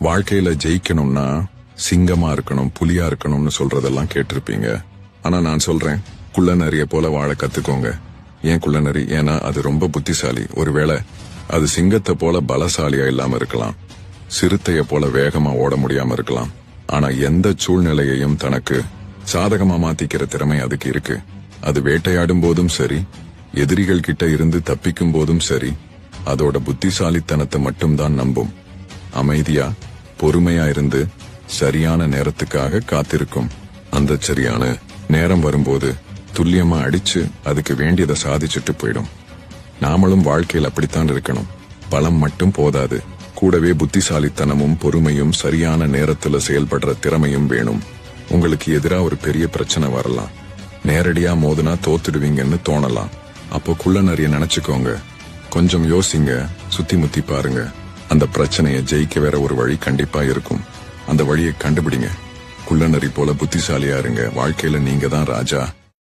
வாழ்க்கையில ஜெயிக்கணும்னா சிங்கமா இருக்கணும், புலியா இருக்கணும்னு சொல்றதெல்லாம் கேட்டிருப்பீங்க. ஆனா நான் சொல்றேன், குள்ளநரிய போல வாழ கத்துக்கோங்க. ஏன் குள்ளநரி? ஏன்னா அது ரொம்ப புத்திசாலி. ஒருவேளை அது சிங்கத்தை போல பலசாலியா இல்லாம இருக்கலாம், சிறுத்தைய போல வேகமா ஓட முடியாம இருக்கலாம். ஆனா எந்த சூழ்நிலையையும் தனக்கு சாதகமா மாத்திக்கிற திறமை அதுக்கு இருக்கு. அது வேட்டையாடும் போதும் சரி, எதிரிகள் கிட்ட இருந்து தப்பிக்கும் போதும் சரி, அதோட புத்திசாலித்தனத்தை மட்டும்தான் நம்பும். அமைதியா பொறுமையா இருந்து சரியான நேரத்துக்காக காத்திருக்கும். அந்த சரியான நேரம் வரும்போது துல்லியமா அடிச்சு அதுக்கு வேண்டியதை சாதிச்சுட்டு போயிடும். நாமளும் வாழ்க்கையில் அப்படித்தான் இருக்கணும். பலம் மட்டும் போதாது, கூடவே புத்திசாலித்தனமும் பொறுமையும் சரியான நேரத்துல செயல்படுற திறமையும் வேணும். உங்களுக்கு எதிரா ஒரு பெரிய பிரச்சனை வரலாம், நேரடியா மோதுனா தோத்துடுவீங்கன்னு தோணலாம். அப்போ குள்ளநரிய நினைச்சுக்கோங்க, கொஞ்சம் யோசிங்க, சுத்தி முத்தி பாருங்க. அந்த பிரச்சனையை ஜெயிக்க வேற ஒரு வழி கண்டிப்பா இருக்கும். அந்த வழியை கண்டுபிடிங்க. குள்ளநரி போல புத்திசாலியா இருங்க. வாழ்க்கையில நீங்க தான் ராஜா.